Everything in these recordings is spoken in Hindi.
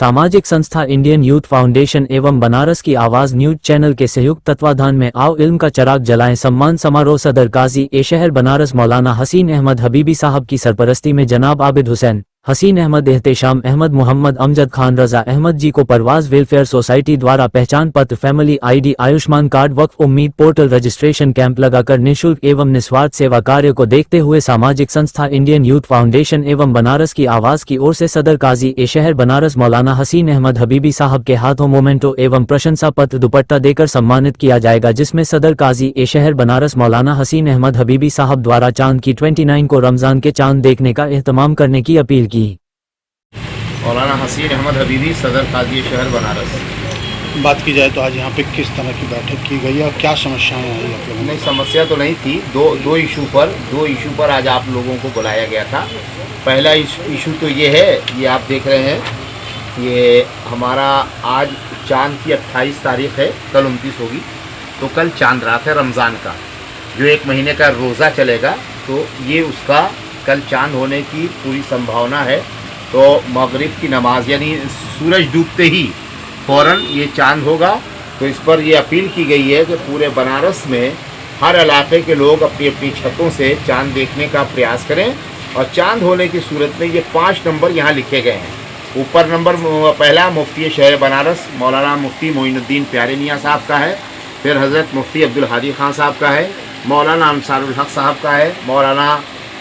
सामाजिक संस्था इंडियन यूथ फाउंडेशन एवं बनारस की आवाज न्यूज चैनल के संयुक्त तत्वाधान में आओ इल्म का चराग जलाएं सम्मान समारोह सदर काजी ए शहर बनारस मौलाना हसीन अहमद हबीबी साहब की सरपरस्ती में जनाब आबिद हुसैन हसीन अहमद एहतेशाम अहमद मोहम्मद अमजद खान रजा अहमद जी को परवाज वेलफेयर सोसाइटी द्वारा पहचान पत्र फैमिली आईडी आयुष्मान कार्ड वक्फ उम्मीद पोर्टल रजिस्ट्रेशन कैंप लगाकर निःशुल्क एवं निस्वार्थ सेवा कार्य को देखते हुए सामाजिक संस्था इंडियन यूथ फाउंडेशन एवं बनारस की आवाज की ओर से सदर काजी ए शहर बनारस मौलाना हसीन अहमद हबीबी साहब के हाथों मोमेंटो एवं प्रशंसा पत्र दुपट्टा देकर सम्मानित किया जाएगा, जिसमें सदर काजी ए शहर बनारस मौलाना हसीन अहमद हबीबी साहब द्वारा चांद की 29 को रमजान के चांद देखने का एहतमाम करने की अपील की। मौलाना हसीन अहमद हबीबी सदर काजी शहर बनारस। बात की जाए तो आज यहाँ पे किस तरह की बैठक की गई और क्या समस्याएं आई आप लोगों? नहीं, समस्या तो नहीं थी। दो इशू पर आज आप लोगों को बुलाया गया था। पहला इशू तो ये है, ये आप देख रहे हैं, ये हमारा आज चांद की 28 तारीख है, कल 29 होगी, तो कल चांद रात है रमज़ान का, जो 1 महीने का रोज़ा चलेगा, तो ये उसका कल चांद होने की पूरी संभावना है। तो मगरिब की नमाज यानी सूरज डूबते ही फ़ौरन ये चांद होगा। तो इस पर ये अपील की गई है कि पूरे बनारस में हर इलाके के लोग अपनी अपनी छतों से चांद देखने का प्रयास करें, और चांद होने की सूरत में ये 5 नंबर यहाँ लिखे गए हैं। ऊपर नंबर पहला मुफ्ती शहर बनारस मौलाना मुफ्ती मोइनुद्दीन प्यारे मियाँ साहब का है, फिर हज़रत मुफ्ती अब्दुल हादी खान साहब का है, मौलाना अंसारुल हक साहब का है, मौलाना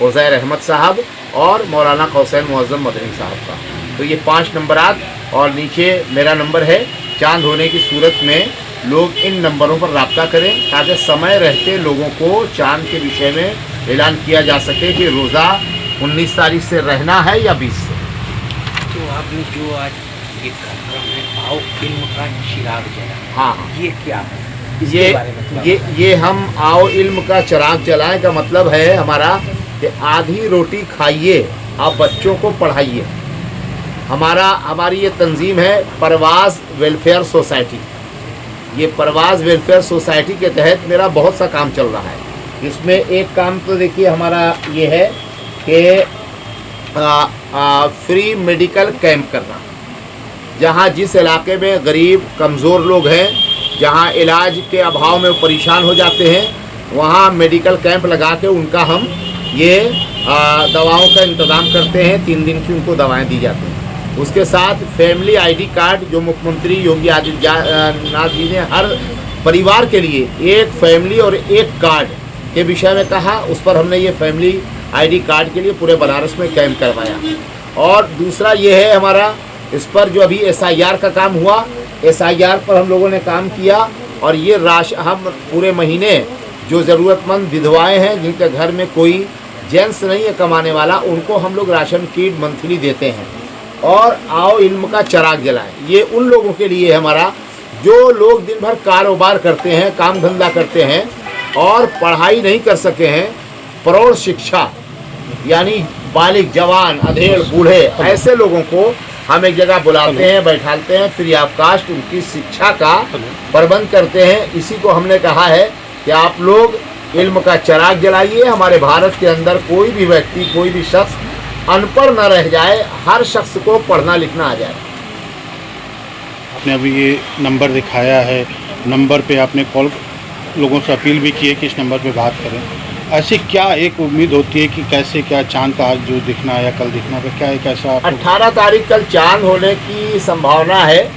उज़ैर अहमद साहब और मौलाना कौसैन मुअज़्ज़म मदनी साहब का। तो ये 5 नंबरात, और नीचे मेरा नंबर है। चांद होने की सूरत में लोग इन नंबरों पर रब्ता करें ताकि समय रहते लोगों को चांद के विषय में ऐलान किया जा सके कि रोज़ा 19 तारीख से रहना है या 20 से। तो आपने जो आज ये कार्यक्रम है आओ इल्म का चिराग जलाएं, हाँ, ये क्या है? ये हम आओ इल्म का चिराग जलाएं का मतलब है हमारा कि आधी रोटी खाइए, आप बच्चों को पढ़ाइए। हमारी ये तंजीम है परवाज़ वेलफेयर सोसाइटी। ये परवाज़ वेलफेयर सोसाइटी के तहत मेरा बहुत सा काम चल रहा है। इसमें एक काम तो देखिए हमारा ये है कि फ्री मेडिकल कैंप करना, जहाँ जिस इलाके में गरीब कमज़ोर लोग हैं, जहाँ इलाज के अभाव में परेशान हो जाते हैं, वहाँ मेडिकल कैंप लगा के उनका हम ये दवाओं का इंतज़ाम करते हैं। 3 दिन की उनको दवाएं दी जाती हैं। उसके साथ फैमिली आईडी कार्ड, जो मुख्यमंत्री योगी आदित्यनाथ जी ने हर परिवार के लिए एक फैमिली और एक कार्ड के विषय में कहा, उस पर हमने ये फैमिली आईडी कार्ड के लिए पूरे बनारस में कैंप करवाया। और दूसरा ये है हमारा, इस पर जो अभी SIR का काम हुआ, SIR पर हम लोगों ने काम किया, और ये हम पूरे महीने जो ज़रूरतमंद विधवाएँ हैं जिनके घर में कोई जेंट्स नहीं है कमाने वाला, उनको हम लोग राशन किट मंथली देते हैं। और आओ इल्म का चिराग जलाएं, ये उन लोगों के लिए हमारा जो लोग दिन भर कारोबार करते हैं, काम धंधा करते हैं और पढ़ाई नहीं कर सके हैं, प्रौढ़ शिक्षा यानी बालिग, जवान, अधेड़, बूढ़े, ऐसे लोगों को हम एक जगह बुलाते हैं, बैठाते हैं, फ्री ऑफ कास्ट उनकी शिक्षा का प्रबंध करते हैं। इसी को हमने कहा है कि आप लोग इल्म का चिराग जलाइए। हमारे भारत के अंदर कोई भी व्यक्ति, कोई भी शख्स अनपढ़ न रह जाए, हर शख्स को पढ़ना लिखना आ जाए। आपने अभी ये नंबर दिखाया है, नंबर पे आपने कॉल लोगों से अपील भी की है कि इस नंबर पे बात करें। ऐसी क्या एक उम्मीद होती है कि कैसे क्या चांद का आज जो दिखना है या कल दिखना है, क्या एक ऐसा 18 तारीख कल चांद होने की संभावना है,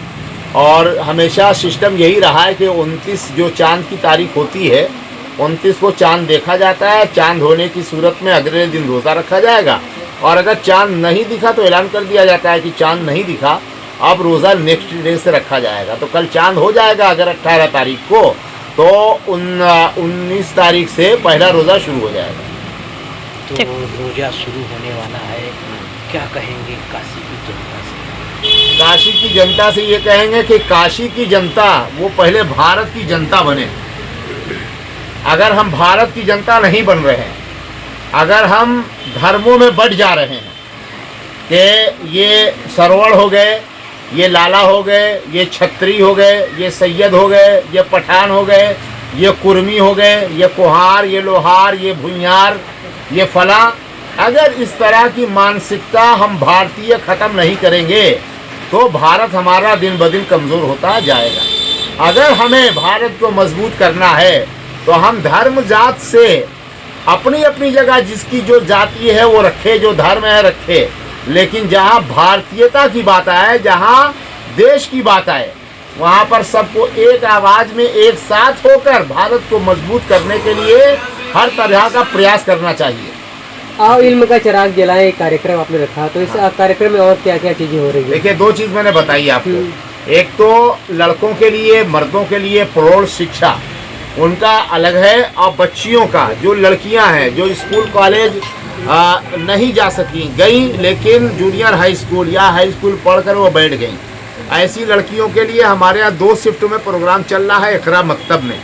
और हमेशा सिस्टम यही रहा है कि 29 जो चांद की तारीख होती है, 29 को चांद देखा जाता है। चांद होने की सूरत में अगले दिन रोज़ा रखा जाएगा, और अगर चांद नहीं दिखा तो ऐलान कर दिया जाता है कि चांद नहीं दिखा, अब रोज़ा नेक्स्ट डे से रखा जाएगा। तो कल चांद हो जाएगा अगर 18 तारीख को, तो 19 तारीख से पहला रोज़ा शुरू हो जाएगा। तो रोज़ा शुरू होने वाला है, क्या कहेंगे काशी की जनता से? काशी की जनता से ये कहेंगे कि काशी की जनता वो पहले भारत की जनता बने। अगर हम भारत की जनता नहीं बन रहे हैं, अगर हम धर्मों में बढ़ जा रहे हैं कि ये सरवण हो गए, ये लाला हो गए, ये छत्री हो गए, ये सैयद हो गए, ये पठान हो गए, ये कुर्मी हो गए, ये कुहार, ये लोहार, ये भुइयार, ये फला, अगर इस तरह की मानसिकता हम भारतीय ख़त्म नहीं करेंगे तो भारत हमारा दिन ब दिन कमज़ोर होता जाएगा। अगर हमें भारत को मजबूत करना है तो हम धर्म जात से अपनी अपनी जगह जिसकी जो जाति है वो रखे, जो धर्म है रखे, लेकिन जहाँ भारतीयता की बात आए, जहाँ देश की बात आए, वहाँ पर सबको एक आवाज़ में एक साथ होकर भारत को मजबूत करने के लिए हर तरह का प्रयास करना चाहिए। आओ इल्म का चिराग जलाएं कार्यक्रम आपने रखा, तो इस कार्यक्रम में और क्या क्या चीज़ें हो रही है? देखिए, दो चीज़ मैंने बताई आपको। एक तो लड़कों के लिए, मर्दों के लिए प्रौढ़ शिक्षा उनका अलग है, और बच्चियों का, जो लड़कियां हैं जो स्कूल कॉलेज नहीं जा सकी, गई लेकिन जूनियर हाई स्कूल या हाई स्कूल पढ़कर वो बैठ गई, ऐसी लड़कियों के लिए हमारे यहाँ 2 शिफ्ट में प्रोग्राम चल रहा है इकरा मकतब में,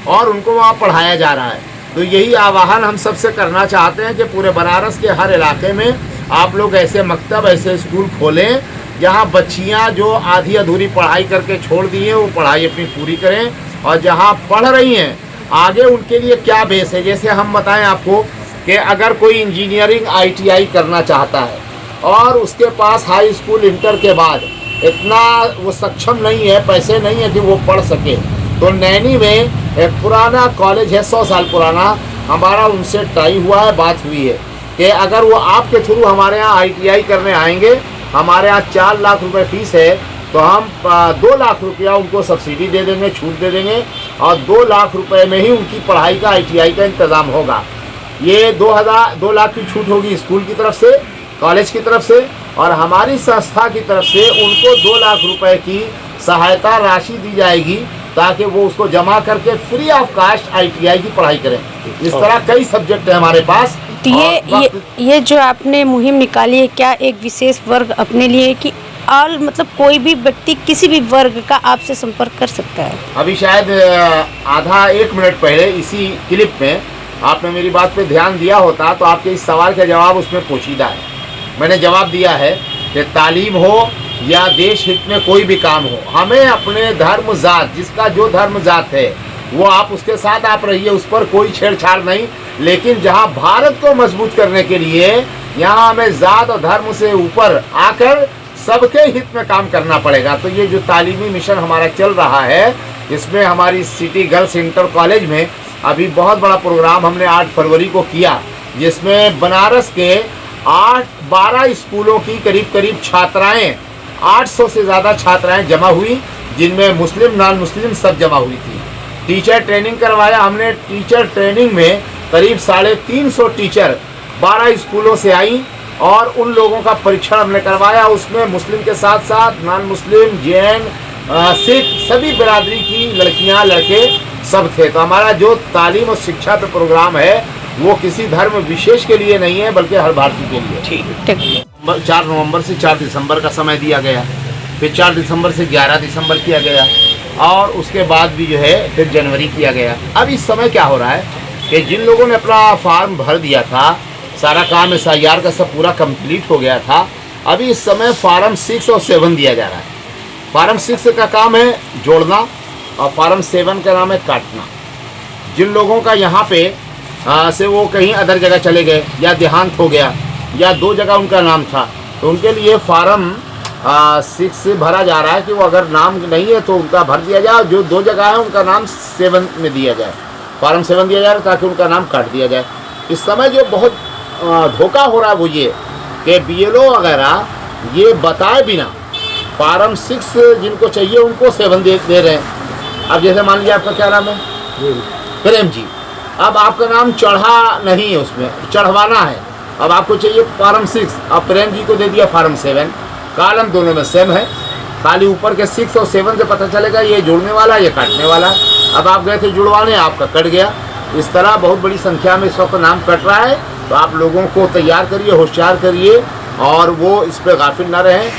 और उनको वहाँ पढ़ाया जा रहा है। तो यही आह्वान हम सबसे करना चाहते हैं कि पूरे बनारस के हर इलाके में आप लोग ऐसे मकतब, ऐसे स्कूल खोलें जहाँ बच्चियाँ जो आधी अधूरी पढ़ाई करके छोड़ दी हैं वो पढ़ाई अपनी पूरी करें, और जहाँ पढ़ रही हैं आगे उनके लिए क्या बेस है। जैसे हम बताएं आपको कि अगर कोई इंजीनियरिंग ITI करना चाहता है और उसके पास हाई स्कूल इंटर के बाद इतना वो सक्षम नहीं है, पैसे नहीं है कि वो पढ़ सके, तो नैनी में एक पुराना कॉलेज है, 100 साल पुराना, हमारा उनसे टाई हुआ है, बात हुई है कि अगर वो आपके थ्रू हमारे यहाँ ITI करने आएंगे, हमारे यहाँ 4 लाख रुपए फीस है, तो हम 2 लाख रुपया उनको सब्सिडी दे देंगे, छूट दे देंगे, और 2 लाख रुपए में ही उनकी पढ़ाई का ITI का इंतज़ाम होगा। ये 2 लाख की छूट होगी स्कूल की तरफ से, कॉलेज की तरफ से, और हमारी संस्था की तरफ से उनको 2 लाख रुपए की सहायता राशि दी जाएगी ताकि वो उसको जमा करके फ्री ऑफ कास्ट ITI की पढ़ाई करें। इस तरह कई सब्जेक्ट है हमारे पास। तो ये जो आपने मुहिम निकाली है, क्या एक विशेष वर्ग अपने लिए कि ऑल, मतलब कोई भी व्यक्ति किसी भी वर्ग का आपसे संपर्क कर सकता है? अभी शायद आधा 1 मिनट पहले इसी क्लिप में आपने मेरी बात पे ध्यान दिया होता तो आपके इस सवाल का जवाब उसमें पोशीदा है। मैंने जवाब दिया है कि तालीम हो या देश हित में कोई भी काम हो, हमें अपने धर्म जात, जिसका जो धर्म जात है वो आप उसके साथ आप रहिए, उस पर कोई छेड़छाड़ नहीं, लेकिन जहां भारत को मजबूत करने के लिए यहाँ हमें जात और धर्म से ऊपर आकर सबके हित में काम करना पड़ेगा। तो ये जो तालीमी मिशन हमारा चल रहा है, इसमें हमारी सिटी गर्ल्स इंटर कॉलेज में अभी बहुत बड़ा प्रोग्राम हमने 8 फरवरी को किया, जिसमें बनारस के 12 स्कूलों की करीब छात्राएं, 800 से ज़्यादा छात्राएं जमा हुई, जिनमें मुस्लिम नॉन मुस्लिम सब जमा हुई थी। टीचर ट्रेनिंग करवाया हमने। टीचर ट्रेनिंग में करीब 350 टीचर 12 स्कूलों से आई और उन लोगों का परीक्षण हमने करवाया। उसमें मुस्लिम के साथ साथ नॉन मुस्लिम, जैन, सिख, सभी बिरादरी की लड़कियां, लड़के सब थे। तो हमारा जो तालीम और शिक्षा पे प्रोग्राम है वो किसी धर्म विशेष के लिए नहीं है, बल्कि हर भारतीय के लिए। ठीक। 4 नवंबर से 4 दिसंबर का समय दिया गया, फिर 4 दिसंबर से 11 दिसंबर किया गया, और उसके बाद भी जो है फिर जनवरी किया गया। अब इस समय क्या हो रहा है कि जिन लोगों ने अपना फॉर्म भर दिया था, सारा काम SIR का सब पूरा कंप्लीट हो गया था, अभी इस समय फॉर्म 6 और 7 दिया जा रहा है। फॉर्म 6 का काम है जोड़ना और फॉर्म 7 का नाम है काटना। जिन लोगों का यहाँ पे से वो कहीं अदर जगह चले गए या देहांत हो गया या 2 जगह उनका नाम था, तो उनके लिए फॉर्म 6 भरा जा रहा है कि वो अगर नाम नहीं है तो उनका भर दिया जाए, जो 2 जगह है उनका नाम 7 में दिया जाए, फॉर्म 7 दिया जा रहा है ताकि उनका नाम काट दिया जाए। इस समय जो बहुत धोखा हो रहा है वो ये कि BLO वगैरह ये बताए बिना फॉर्म 6 जिनको चाहिए उनको 7 दे रहे हैं। अब जैसे मान लीजिए आपका क्या नाम है? प्रेम जी। अब आपका नाम चढ़ा नहीं है, उसमें चढ़वाना है। अब आपको चाहिए फॉर्म 6, अब प्रेम जी को दे दिया फॉर्म 7। कॉलम दोनों में सेम है, खाली ऊपर के 6 और 7 से पता चलेगा ये जोड़ने वाला ये काटने वाला। अब आप गए थे जुड़वाने, आपका कट गया। इस तरह बहुत बड़ी संख्या में इस वक्त नाम कट रहा है। तो आप लोगों को तैयार करिए, होशियार करिए, और वो इस पर गाफिल न रहें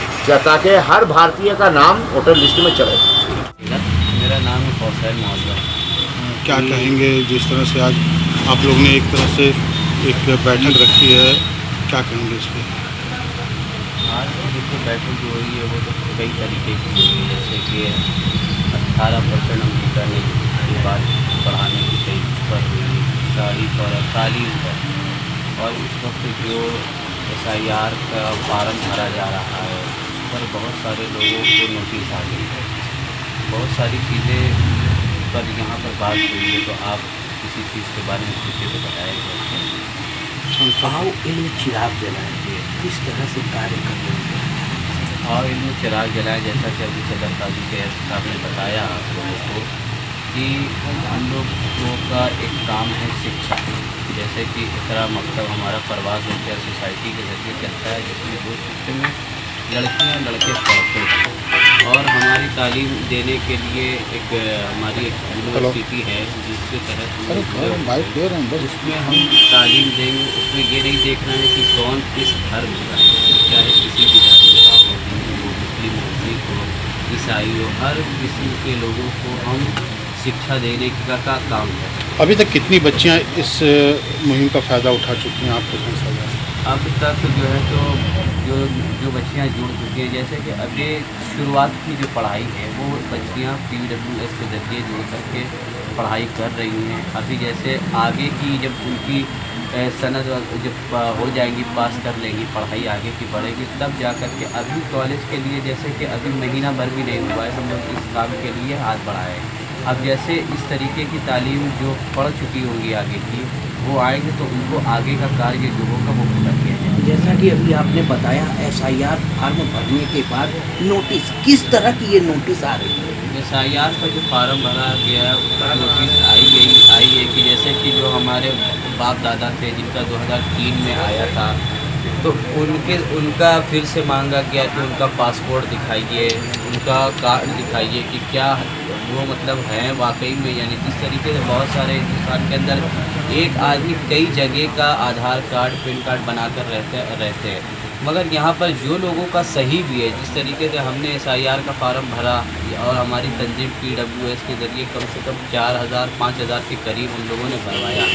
ताकि हर भारतीय का नाम वोटर लिस्ट में चले। मेरा नाम है कौशल मौजूद। क्या कहेंगे जिस तरह से आज आप लोग ने एक तरह से एक बैठक रखी है, क्या कहेंगे इस पर? आज देखिए बैठक जो हुई है वो तो कई तरीके की हुई है, जैसे कि 18% अंगीकार की बात बढ़ाने की कई पर हुई, साड़ी पर, तालीम पर, और इस वक्त जो SIR का फॉर्म भरा जा रहा है पर बहुत सारे लोगों को नोटिस आ गई है। बहुत सारी चीज़ें पर यहाँ पर बात हुई है, तो आप किसी चीज़ के बारे में पूछे तो बताएंगे। आओ इल्म चिराग जलाएंगे, किस तरह से कार्य कर रहे हैं? और इनमें चिराग जलाएं, जैसा कि अभी सदर काजी के साहब ने बताया आप लोगों को कि हम लोगों का एक काम है शिक्षा। जैसे कि इकरा मकतब हमारा परवाज़ वेलफेयर सोसाइटी के ज़रिए चलता है, जिसमें 2 शिफ्ट में लड़कियां लड़के पढ़ते हैं। और हमारी तालीम देने के लिए एक हमारी एक यूनिवर्सिटी है, जिसके तहत उसमें हम तालीम देंगे। उसमें ये नहीं देखना है कि कौन किस धर्म का है, चाहे किसी भी धर्म का हो, हिंदू हो, मुस्लिम हो, सिख हो, ईसाई हो, हर किस्म के लोगों को हम शिक्षा देने का काम है। अभी तक कितनी बच्चियां इस मुहिम का फ़ायदा उठा चुकी हैं आपको समझा जाए? अब तक जो है तो जो बच्चियां जुड़ चुकी हैं, जैसे कि अभी शुरुआत की जो पढ़ाई है वो बच्चियां PWS के ज़रिए जुड़ करके पढ़ाई कर रही हैं। अभी जैसे आगे की जब उनकी सनद जब हो जाएंगी, पास कर लेंगी, पढ़ाई आगे की बढ़ेगी, तब जा कर के अभी कॉलेज के लिए जैसे कि अभी महीना भर भी नहीं हुआ है, हम लोग इस काम के लिए हाथ बढ़ाए। अब जैसे इस तरीके की तालीम जो पढ़ चुकी होंगी आगे की, वो आएंगे तो उनको आगे का कार्य जो होगा वो पूरा किया जाएगा। जैसा कि अभी आपने बताया SIR फार्म भरने के बाद नोटिस, किस तरह की ये नोटिस आ रही है? SIR का जो फार्म भरा गया है उसका नोटिस आई है कि जैसे कि जो हमारे बाप दादा थे जिनका 2003 में आया था, तो उनका फिर से मांगा गया कि उनका पासपोर्ट दिखाइए, उनका कार्ड दिखाइए कि क्या वो मतलब हैं वाकई में। यानी जिस तरीके से बहुत सारे हिंदुस्तान के अंदर एक आदमी कई जगह का आधार कार्ड, पैन कार्ड बनाकर रहते हैं, मगर यहाँ पर जो लोगों का सही भी है, जिस तरीके से हमने SIR का फार्म भरा और हमारी तंजीम PWS के ज़रिए कम से कम 4000-5000 के करीब उन लोगों ने भरवाया,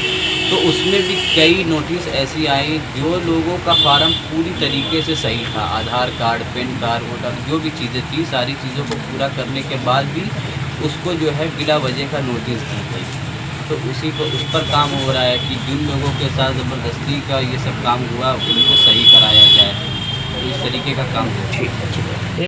तो उसमें भी कई नोटिस ऐसी आई जो लोगों का फार्म पूरी तरीके से सही था, आधार कार्ड, पैन कार्ड, वोटर जो भी चीज़ें थी, सारी चीज़ों को पूरा करने के बाद भी उसको जो है बिला वजह का नोटिस दी गई। तो उस पर काम हो रहा है कि जिन लोगों के साथ ज़बरदस्ती का ये सब काम हुआ उनको सही कराया जाए, तो इस तरीके का काम हो। ठीक है।